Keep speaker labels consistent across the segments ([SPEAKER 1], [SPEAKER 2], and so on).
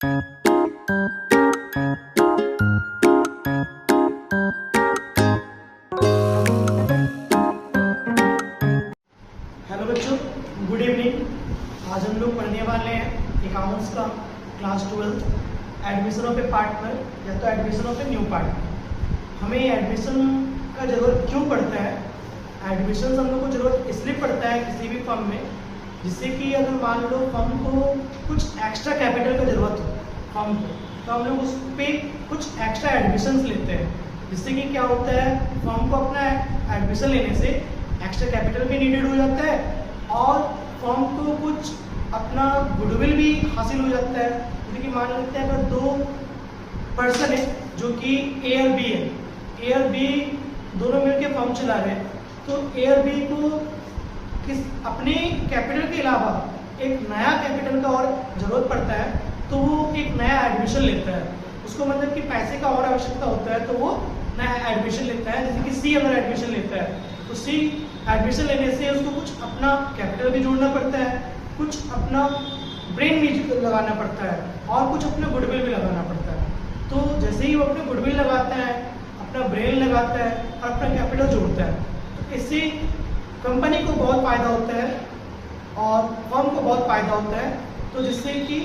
[SPEAKER 1] Hello बच्चों, good evening. आज हम लोग पढ़ने वाले हैं अकाउंट्स का class 12 admission of A partner या तो admission of a new partner. हमें एडमिशन का ज़रूरत क्यों पड़ता है? एडमिशन हम लोग को ज़रूरत इसलिए पड़ता है किसी भी फर्म में, जिससे कि अगर मान लो फर्म को कुछ एक्स्ट्रा कैपिटल का ज़रूरत हो फर्म को, तो हम लोग उस पर कुछ एक्स्ट्रा एडमिशन्स लेते हैं, जिससे कि क्या होता है, फर्म को अपना एडमिशन लेने से एक्स्ट्रा कैपिटल भी नीडेड हो जाता है और फर्म को कुछ अपना गुडविल भी हासिल हो जाता है। जैसे कि मान लेते हैं अगर दो पर्सन है जो कि ए और बी है, ए और बी दोनों मिलकर फर्म चला रहे हैं, तो ए और बी को किस अपने कैपिटल के अलावा एक नया कैपिटल का और ज़रूरत पड़ता है, तो वो एक नया एडमिशन लेता है। उसको मतलब कि पैसे का और आवश्यकता होता है, तो वो नया एडमिशन लेता है। जैसे कि सी अगर एडमिशन लेता है, तो सी एडमिशन लेने से उसको कुछ अपना कैपिटल भी जोड़ना पड़ता है, कुछ अपना ब्रेन भी लगाना पड़ता है और कुछ अपना गुडविल भी लगाना पड़ता है। तो जैसे ही वो अपना गुडविल लगाता है, अपना ब्रेन लगाता है और अपना कैपिटल जोड़ता है, तो इससे कंपनी को बहुत फ़ायदा होता है और फर्म को बहुत फ़ायदा होता है। तो जिससे कि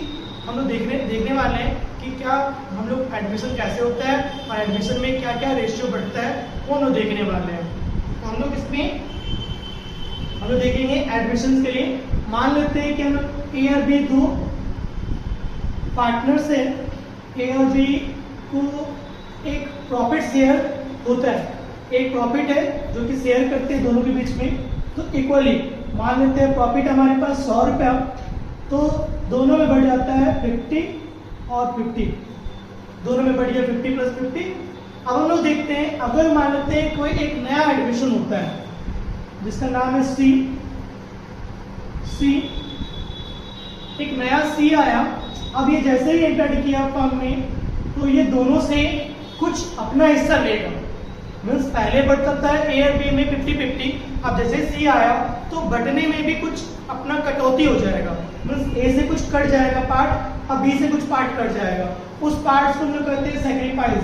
[SPEAKER 1] हम लोग देखने वाले हैं कि क्या हम लोग एडमिशन कैसे होता है और एडमिशन में क्या क्या रेशियो बढ़ता है, वो हम लोग देखने वाले हैं। तो हम लोग इसमें हम लोग देखेंगे एडमिशन के लिए। मान लेते हैं कि हम लोग ए और बी दो पार्टनर से, ए और बी को एक प्रॉफिट शेयर होता है, एक प्रॉफिट है जो कि शेयर करते हैं दोनों के बीच में, तो इक्वली मान लेते हैं प्रॉफिट हमारे पास 100 रुपया, तो दोनों में बढ़ जाता है 50 और 50, दोनों में बढ़ गया 50 प्लस 50। अब हम लोग देखते हैं, अगर मान लेते हैं कोई एक नया एडमिशन होता है जिसका नाम है सी, एक नया सी आया। अब ये जैसे ही एंटर किया फर्म में, तो ये दोनों से कुछ अपना हिस्सा लेगा। मीन्स पहले बढ़ता था ए और बी में 50-50, अब जैसे सी आया तो बढ़ने में भी कुछ अपना कटौती हो जाएगा। मीन्स ए से कुछ कट जाएगा पार्ट, अब बी से कुछ पार्ट कट जाएगा। उस पार्ट को हम लोग कहते हैं सैक्रिफाइस।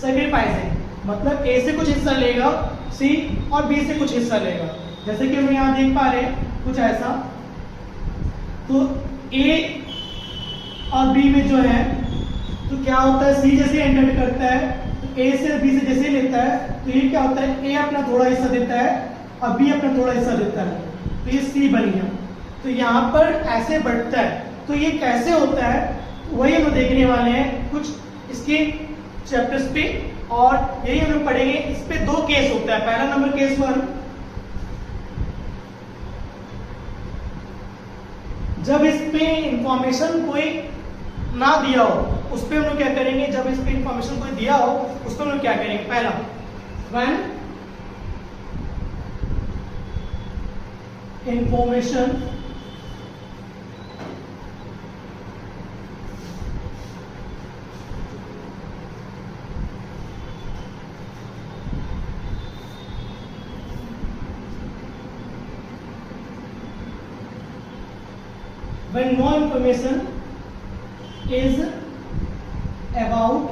[SPEAKER 1] सैक्रिफाइसिंग मतलब ए से कुछ हिस्सा लेगा सी और बी से कुछ हिस्सा लेगा। जैसे कि हम यहाँ देख पा रहे हैं कुछ ऐसा, तो ए और बी में जो है, तो क्या होता है, सी जैसे एंटर करता है तो ए से बी से जैसे लेता है, तो ये क्या होता है, ए अपना थोड़ा हिस्सा देता है और बी अपना थोड़ा हिस्सा देता है, तो ये सी बन गया। तो यहाँ पर ऐसे बढ़ता है। तो ये कैसे होता है, वही हम लोग देखने वाले हैं कुछ इसके चैप्टर्स पे, और यही हम लोग पढ़ेंगे। इस पे दो केस होता है। पहला नंबर केस 1, जब इस पे इंफॉर्मेशन कोई ना दिया हो, उस पे हम लोग क्या करेंगे, जब इस पे इंफॉर्मेशन कोई दिया हो उस पे हम लोग क्या करेंगे। पहला, when information when no information is about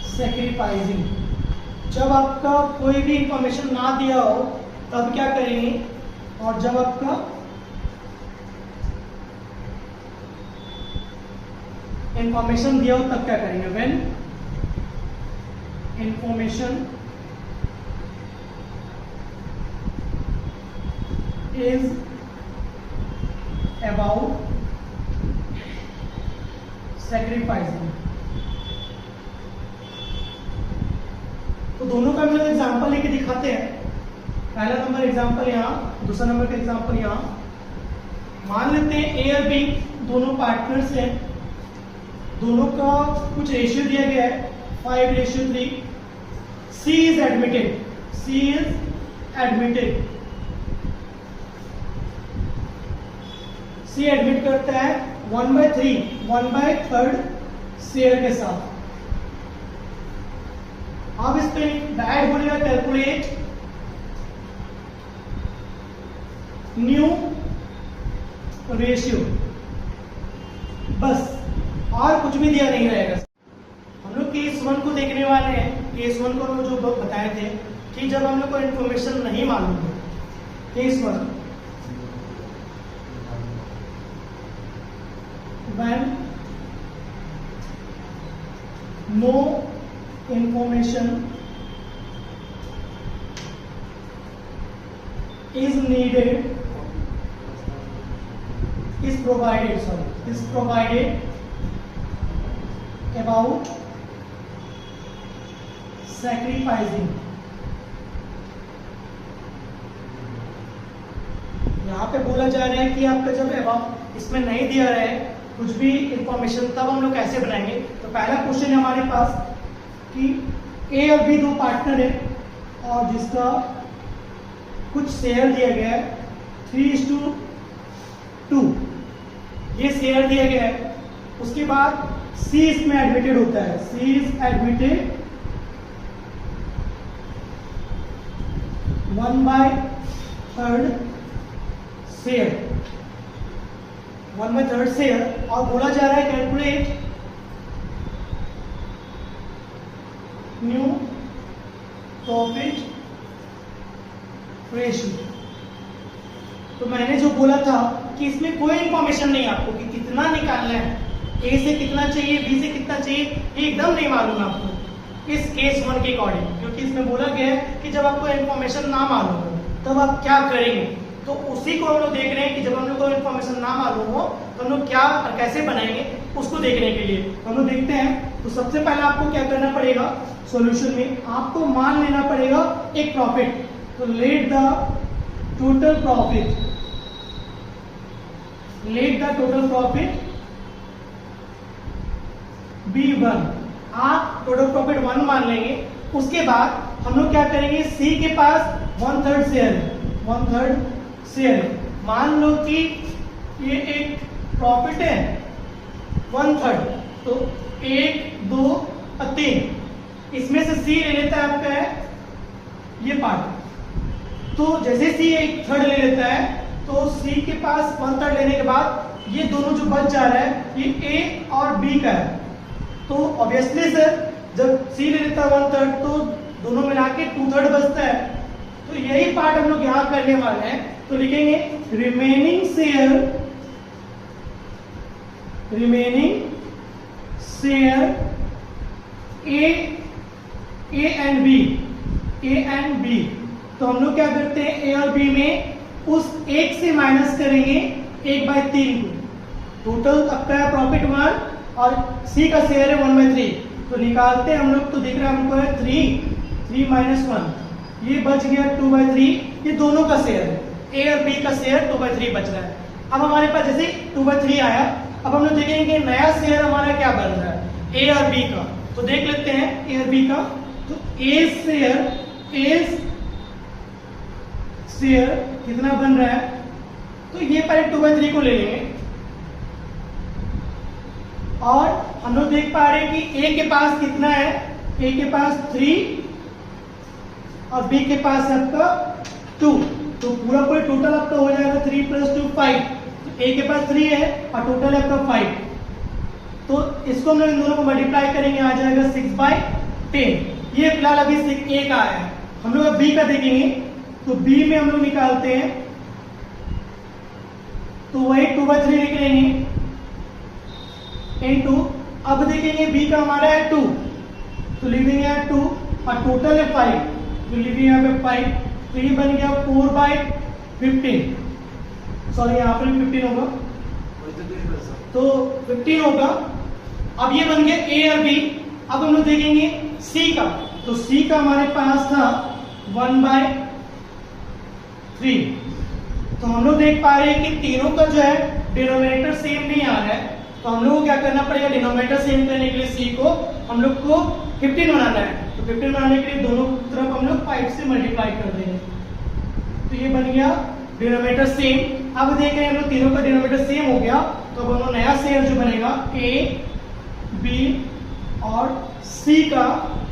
[SPEAKER 1] sacrificing, जब आपका कोई भी इंफॉर्मेशन ना दिया हो तब क्या करेंगे, और जब आपका इंफॉर्मेशन दिया हो तब क्या करेंगे। when information is about sacrificing। तो दोनों का हम लोग एग्जाम्पल लेके दिखाते हैं। पहला नंबर एग्जाम्पल यहाँ, दूसरा नंबर का एग्जाम्पल यहाँ। मान लेते हैं ए और बी दोनों पार्टनर्स हैं, दोनों का कुछ रेशियो दिया गया है 5:3। C is admitted, C is admitted, C admit करता है 1/3 शेयर के साथ। अब इस पे डायरेक्ट बोलेगा कैलकुलेट न्यू रेशियो, बस और कुछ भी दिया नहीं रहेगा। हम लोग केस 1 को देखने वाले हैं। केस 1 को हम लोग जो बताए थे कि जब हम लोग को इन्फॉर्मेशन नहीं मालूम है। Case 1, when no information is needed is provided about sacrificing। यहाँ पे बोला जा रहा है कि आपका जब अबाउट इसमें नहीं दिया रहा है कुछ भी इंफॉर्मेशन, तब हम लोग कैसे बनाएंगे। तो पहला क्वेश्चन है हमारे पास कि ए और बी दो पार्टनर है और जिसका कुछ शेयर दिया गया है 3:2, ये शेयर दिया गया है। उसके बाद सी इसमें एडमिटेड होता है। C is admitted 1/3 share, 1/3 share. और बोला जा रहा है कैलकुलेट न्यू प्रॉफिट रेशियो। तो मैंने जो बोला था कि इसमें कोई इंफॉर्मेशन नहीं आपको कि कितना निकालना है, ए से कितना चाहिए, बी से कितना चाहिए, ये एकदम नहीं मालूम आपको इस केस 1 के अकॉर्डिंग, क्योंकि इसमें बोला गया है कि जब आपको इंफॉर्मेशन ना मालूम हो तब आप क्या करेंगे। तो उसी को हम लोग देख रहे हैं कि जब हम लोग को इंफॉर्मेशन ना मालूम हो तो हम लोग क्या और कैसे बनाएंगे, उसको देखने के लिए हम लोग देखते हैं। तो सबसे पहले आपको क्या करना पड़ेगा, सॉल्यूशन में आपको मान लेना पड़ेगा एक प्रॉफिट। तो let the total profit be 1। आप टोटल प्रॉफिट 1 मान लेंगे। उसके बाद हम लोग क्या करेंगे, सी के पास 1/3 शेयर है, 1/3 शेयर है। मान लो कि ये एक प्रॉफिट है 1/3, तो 1, 2 और 3, इसमें से सी ले लेता है आपका है ये पार्ट। तो जैसे सी 1/3 ले लेता है तो सी के पास 1/3 लेने के बाद ये दोनों जो बच जा रहा है ये ए और बी का है। तो ऑब्वियसली सर जब सी ले लेता है 1/3 तो दोनों मिला के 2/3 बचता है। तो यही पार्ट हम लोग यहां करने वाले हैं। तो लिखेंगे remaining share A and B. तो हम लोग क्या करते हैं, ए और बी में उस 1 से माइनस करेंगे 1/3 को। टोटल आपका है प्रॉफिट 1 और सी का शेयर है 1/3। तो निकालते हैं हम लोग, तो दिख रहा है हमको है 3 - 1, ये बच गया 2/3। ये दोनों का शेयर है, ए और बी का शेयर 2/3 बच रहा है। अब हमारे पास जैसे 2/3 आया, अब हम लोग देखेंगे नया शेयर हमारा क्या बन रहा है, ए और बी का। तो देख लेते हैं ए और बी का। तो ए शेयर कितना बन रहा है, तो ये पहले 2/3 को ले लेंगे। और हम लोग देख पा रहे हैं कि ए के पास कितना है, ए के पास 3 और बी के पास आपका 2। तो पूरा टोटल आपका हो जाएगा 3 + 2 5। तो ए के पास 3 है और टोटल है आपका 5। तो इसको हम लोग इन दोनों को मल्टीप्लाई करेंगे, आ जाएगा 6/10। ये फिलहाल अभी ए का आया है। हम लोग अब बी का देखेंगे, तो बी में हम लोग निकालते हैं तो वही 2/3 लिख लेंगे इनटू। अब देखेंगे बी का हमारा है 2, तो लिख देंगे यहाँ 2 और टोटल है 5, तो लिख देंगे यहाँ पे 5। तो ये बन गया 4/15। सॉरी यहाँ पर 15 होगा, तो 15 होगा। अब ये बन गया ए और बी। अब हम लोग देखेंगे सी का, तो सी का हमारे पास था 1/3। तो हम लोग देख पा रहे हैं कि तीनों का जो है डिनोमिनेटर सेम नहीं आ रहा है। तो हम लोग को क्या करना पड़ेगा, डिनोमिनेटर सेम करने के लिए सी को हम लोग को 15 बनाना है। तो 15 बनाने के लिए दोनों तरफ हम लोग 5 से मल्टीप्लाई कर देंगे। तो ये बन गया डिनोमिनेटर सेम। अब देख रहे हैं हम लोग तीनों का डिनोमिनेटर सेम हो गया। तो अब हम लोग नया शेयर जो बनेगा ए, बी और सी का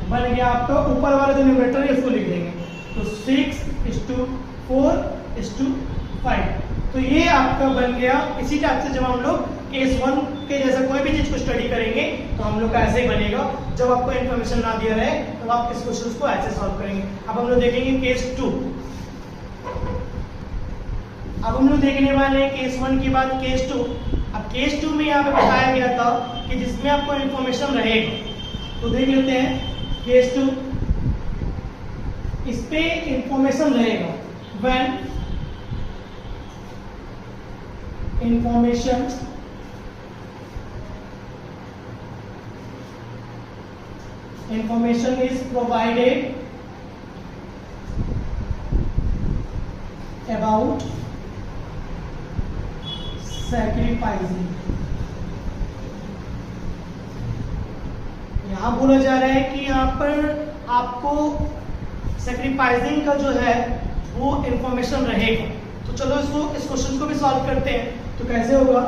[SPEAKER 1] बन गया आपका ऊपर वाला जो न्यूमरेटर है इसको लिख देंगे। तो 6:4:5 5। तो ये आपका बन गया। इसी टाइप से जब हम लोग केस 1 के जैसा कोई भी चीज को स्टडी करेंगे तो हम लोग का ऐसे ही बनेगा। जब आपको इन्फॉर्मेशन ना दिया रहे तो आप इस क्वेश्चन को ऐसे सॉल्व करेंगे। अब हम लोग देखेंगे केस 2। अब हम लोग देखने वाले हैं केस 1 के बाद केस 2। अब केस 2 में यहाँ पे बताया गया था कि जिसमें आपको इन्फॉर्मेशन रहेगा। तो देख लेते हैं केस 2। इस पे इंफॉर्मेशन रहेगा when information is provided about sacrificing। यहां बोला जा रहा है कि यहां पर आपको सैक्रिफाइसिंग का जो है वो इंफॉर्मेशन रहेगा। तो चलो इस क्वेश्चन को भी सॉल्व करते हैं। तो कैसे होगा,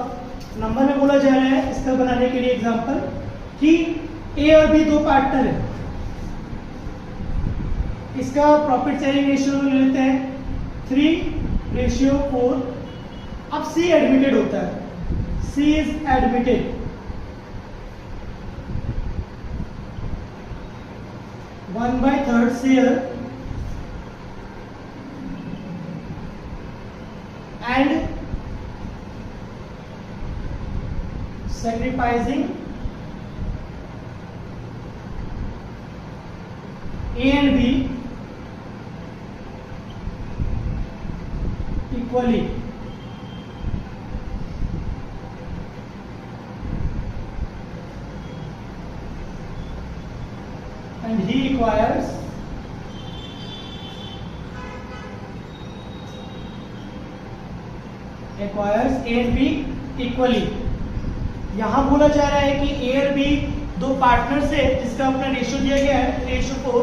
[SPEAKER 1] नंबर में बोला जा रहा है इसका बनाने के लिए एग्जांपल कि ए और बी दो पार्टनर है। इसका प्रॉफिट शेयरिंग रेशियो लेते हैं 3:4। अब सी एडमिटेड होता है, C is admitted 1/3 share and sacrificing A and B equally। And he acquires A and B equally। यहां बोला जा रहा है कि A और B दो पार्टनर्स है जिसका अपना रेशियो दिया गया है 3:4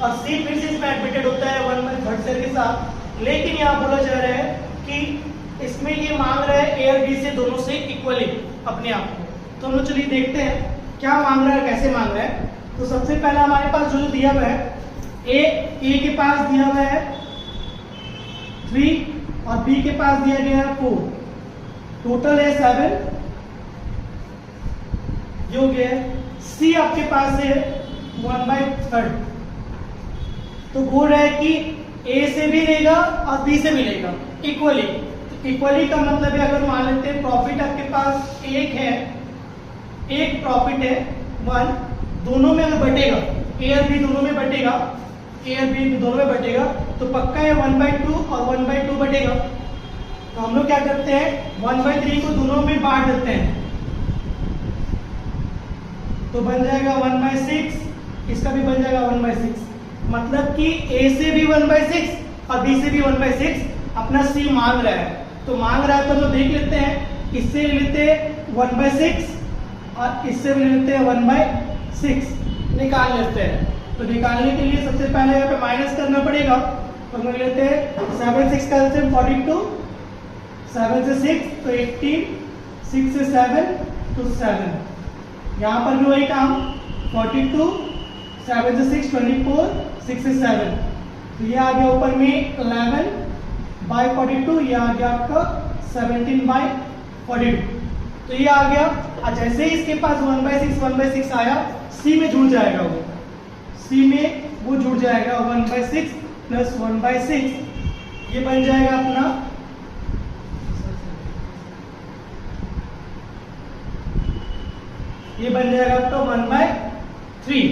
[SPEAKER 1] और C फिर से इसमें एडमिटेड होता है 1/3 शेयर के साथ। लेकिन यहाँ बोला जा रहा है कि इसमें ये मांग रहा है A और B से दोनों से इक्वली अपने आप को। तो हम लोग चलिए देखते हैं क्या मांग रहा है, कैसे मांग रहा है। तो सबसे पहला हमारे पास जो दिया हुआ है ए के पास दिया हुआ है 3 और बी के पास दिया गया है 4। टोटल है 7। ये हो गया। सी आपके पास है 1/3। तो बोल रहा है कि ए से भी लेगा और बी से भी लेगा इक्वली। इक्वली का मतलब है अगर मान लेते हैं प्रॉफिट आपके पास एक है, एक प्रॉफिट है 1, दोनों में अगर बटेगा ए और बी दोनों में बटेगा, ए और बी दोनों में बटेगा तो पक्का है 1/2 और 1/2 बटेगा। तो हम लोग क्या करते हैं 1/3 को दोनों में बांट देते हैं तो बन जाएगा 1/6, इसका भी बन जाएगा 1/6। मतलब कि ए से भी 1/6 और बी से भी 1/6 अपना सी मांग रहा है। तो मांग रहा है तो हम लोग देख लेते हैं, इससे लेते हैं 1/6 और इससे भी लेते हैं 1/6 निकाल लेते हैं। तो निकालने के लिए सबसे पहले यहाँ पे माइनस करना पड़ेगा। तो हम लेते हैं 7 6 का 42, 7 से 6 तो 18, 6 से 7 तो 7। यहाँ पर भी वही काम 42, 7 से 6 24, 6 से 7। तो ये आ गया ऊपर में 11/42, ये आ गया आपका 17/42। तो ये आ गया। और जैसे ही इसके पास 1/6 आया सी में जुड़ जाएगा, वो सी में वो जुड़ जाएगा 1/6 प्लस 1/6 ये बन जाएगा अपना ये बन जाएगा आपका 1/3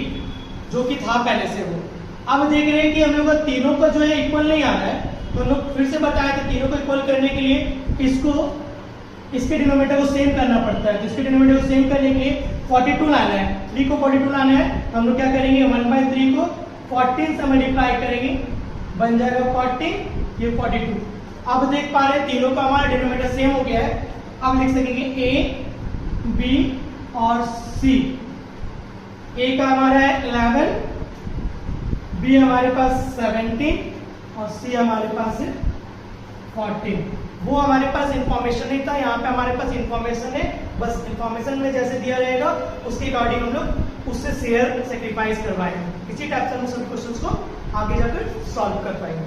[SPEAKER 1] जो कि था पहले से वो। अब देख रहे हैं कि हम लोग का तीनों का जो है इक्वल नहीं आ रहा है। तो हम लोग फिर से बताया कि तीनों को इक्वल करने के लिए इसको इसके डिनोमिनेटर को सेम करना पड़ता है। तो इसके डिनोमिनेटर को सेम करने के लिए 42 लाना है, 3 को 42 लाना है। तो हम लोग क्या करेंगे 1/3 को 14 से मल्टीप्लाई करेंगे, बन जाएगा 14, ये 42। अब देख पा रहे हैं तीनों का हमारा डिनोमिनेटर सेम हो गया है। अब लिख सकेंगे ए, बी और सी। ए का हमारा है 11, बी हमारे पास 17 और सी हमारे पास है 14। वो हमारे पास इंफॉर्मेशन नहीं था, यहाँ पे हमारे पास इंफॉर्मेशन है। बस इंफॉर्मेशन में जैसे दिया रहेगा उसके अकॉर्डिंग हम लोग उससे शेयर सेक्रीफाइस करवाएंगे। इसी टाइप से हम सब क्वेश्चंस को आगे जाकर सॉल्व कर पाएंगे।